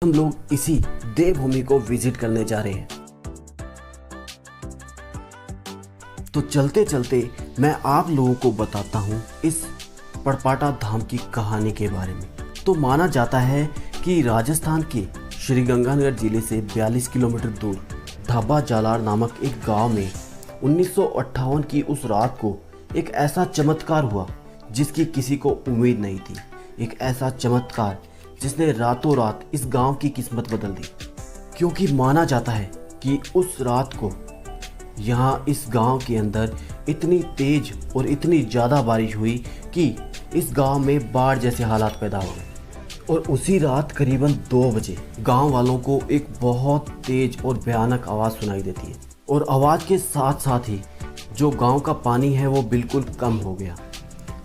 हम लोग इसी देवभूमि को विजिट करने जा रहे हैं। तो चलते चलते मैं आप लोगों को बताता हूँ इस पड़पाटा धाम की कहानी के बारे में। तो माना जाता है कि राजस्थान के श्री गंगानगर जिले से 42 किलोमीटर दूर ढाबा जालार नामक एक गांव में 1958 की उस रात को एक ऐसा चमत्कार हुआ जिसकी किसी को उम्मीद नहीं थी। एक ऐसा चमत्कार जिसने रातों रात इस गांव की किस्मत बदल दी, क्योंकि माना जाता है कि उस रात को यहाँ इस गांव के अंदर इतनी तेज और इतनी ज़्यादा बारिश हुई कि इस गांव में बाढ़ जैसे हालात पैदा हो गए। और उसी रात करीबन 2 बजे गांव वालों को एक बहुत तेज और भयानक आवाज़ सुनाई देती है, और आवाज़ के साथ साथ ही जो गांव का पानी है वो बिल्कुल कम हो गया।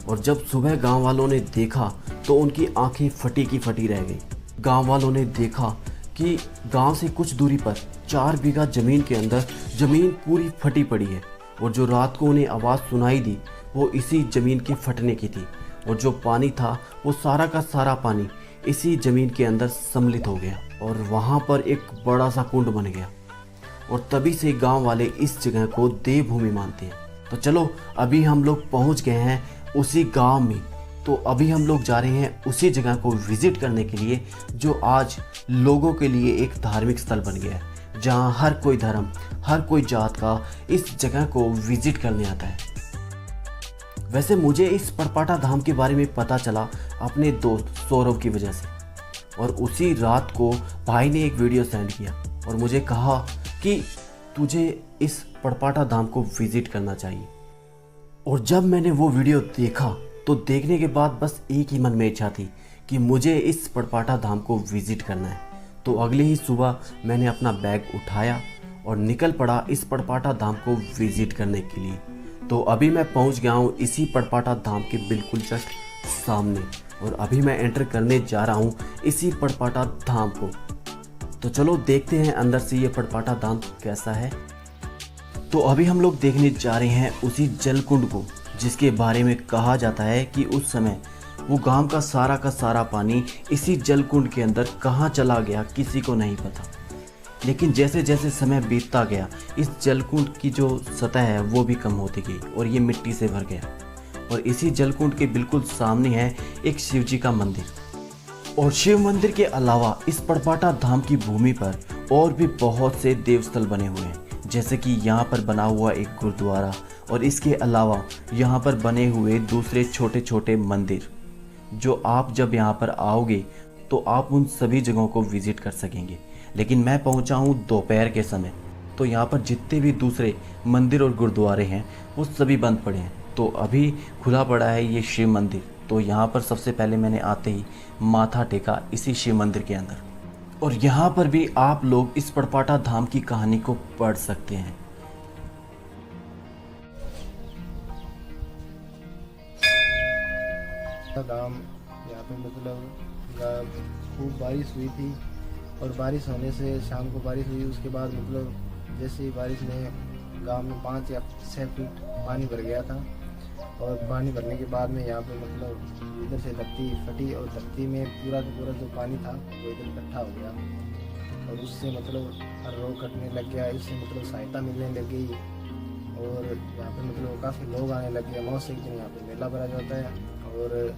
और जब सुबह गांव वालों ने देखा तो उनकी आंखें फटी की फटी रह गई। गांव वालों ने देखा कि गांव से कुछ दूरी पर 4 बीघा ज़मीन के अंदर ज़मीन पूरी फटी पड़ी है, और जो रात को उन्हें आवाज़ सुनाई दी वो इसी ज़मीन के फटने की थी। और जो पानी था वो सारा का सारा पानी इसी ज़मीन के अंदर सम्मिलित हो गया, और वहाँ पर एक बड़ा सा कुंड बन गया। और तभी से गांव वाले इस जगह को देवभूमि मानते हैं। तो चलो अभी हम लोग पहुँच गए हैं उसी गांव में। तो अभी हम लोग जा रहे हैं उसी जगह को विजिट करने के लिए जो आज लोगों के लिए एक धार्मिक स्थल बन गया है, जहां हर कोई धर्म, हर कोई जात का इस जगह को विजिट करने आता है। वैसे मुझे इस पड़पाटा धाम के बारे में पता चला अपने दोस्त सौरभ की वजह से, और उसी रात को भाई ने एक वीडियो सेंड किया और मुझे कहा कि तुझे इस पड़पाटा धाम को विजिट करना चाहिए। और जब मैंने वो वीडियो देखा तो देखने के बाद बस एक ही मन में इच्छा थी कि मुझे इस पड़पाटा धाम को विजिट करना है। तो अगले ही सुबह मैंने अपना बैग उठाया और निकल पड़ा इस पड़पाटा धाम को विजिट करने के लिए। तो अभी मैं पहुंच गया हूं इसी पड़पाटा धाम के बिल्कुल जस्ट सामने, और अभी मैं एंटर करने जा रहा हूं इसी पड़पाटा धाम को। तो चलो देखते हैं अंदर से ये पड़पाटा धाम कैसा है। तो अभी हम लोग देखने जा रहे हैं उसी जलकुंड को, जिसके बारे में कहा जाता है कि उस समय वो गांव का सारा पानी इसी जलकुंड के अंदर कहाँ चला गया किसी को नहीं पता। लेकिन जैसे जैसे समय बीतता गया इस जलकुंड की जो सतह है वो भी कम होती गई और ये मिट्टी से भर गया। और इसी जलकुंड के बिल्कुल सामने है एक शिव जी का मंदिर। और शिव मंदिर के अलावा इस पड़पाटा धाम की भूमि पर और भी बहुत से देवस्थल बने हुए हैं, जैसे कि यहाँ पर बना हुआ एक गुरुद्वारा, और इसके अलावा यहाँ पर बने हुए दूसरे छोटे छोटे मंदिर, जो आप जब यहाँ पर आओगे तो आप उन सभी जगहों को विजिट कर सकेंगे। लेकिन मैं पहुँचा हूँ दोपहर के समय, तो यहाँ पर जितने भी दूसरे मंदिर और गुरुद्वारे हैं वो सभी बंद पड़े हैं। तो अभी खुला पड़ा है ये शिव मंदिर। तो यहाँ पर सबसे पहले मैंने आते ही माथा टेका इसी शिव मंदिर के अंदर, और यहाँ पर भी आप लोग इस पड़पाटा धाम की कहानी को पढ़ सकते हैं। धाम यहाँ पे मतलब खूब बारिश हुई थी, और बारिश होने से शाम को बारिश हुई। उसके बाद मतलब जैसे ही बारिश में गांव में 5 या 6 फीट पानी भर गया था, और पानी भरने के बाद में यहाँ पे मतलब इधर से धरती फटी, और धरती में पूरा का पूरा जो पानी था वो इधर इकट्ठा हो गया, और उससे मतलब हर रोग कटने लग गया। इससे मतलब सहायता मिलने लग गई, और यहाँ पे मतलब काफ़ी लोग आने लग गए। अमावस एक दिन यहाँ पे मेला भरा जाता है, और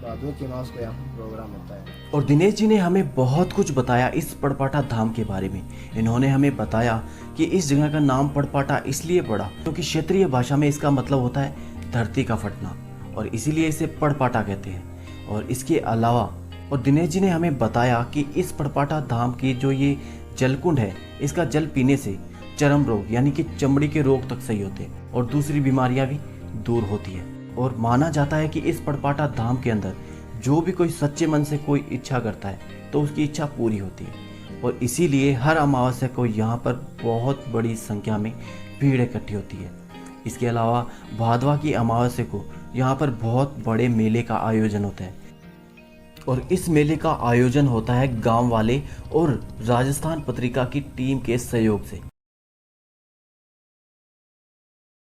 भादों के मास को यहाँ पर प्रोग्राम होता है। और दिनेश जी ने हमें बहुत कुछ बताया इस पड़पाटा धाम के बारे में। इन्होंने हमें बताया कि इस जगह का नाम पड़पाटा इसलिए पड़ा क्योंकि क्षेत्रीय भाषा में इसका मतलब होता है धरती का फटना, और इसीलिए इसे पड़पाटा कहते हैं। और इसके अलावा और दिनेश जी ने हमें बताया कि इस पड़पाटा धाम की जो ये जलकुंड है, इसका जल पीने से चर्म रोग यानी कि चमड़ी के रोग तक सही होते हैं, और दूसरी बीमारियां भी दूर होती है। और माना जाता है कि इस पड़पाटा धाम के अंदर जो भी कोई सच्चे मन से कोई इच्छा करता है तो उसकी इच्छा पूरी होती है, और इसीलिए हर अमावस्या को यहाँ पर बहुत बड़ी संख्या में भीड़ इकट्ठी होती है। इसके अलावा भादवा की अमावस्या को यहाँ पर बहुत बड़े मेले का आयोजन होता है, और इस मेले का आयोजन होता है गांव वाले और राजस्थान पत्रिका की टीम के सहयोग से।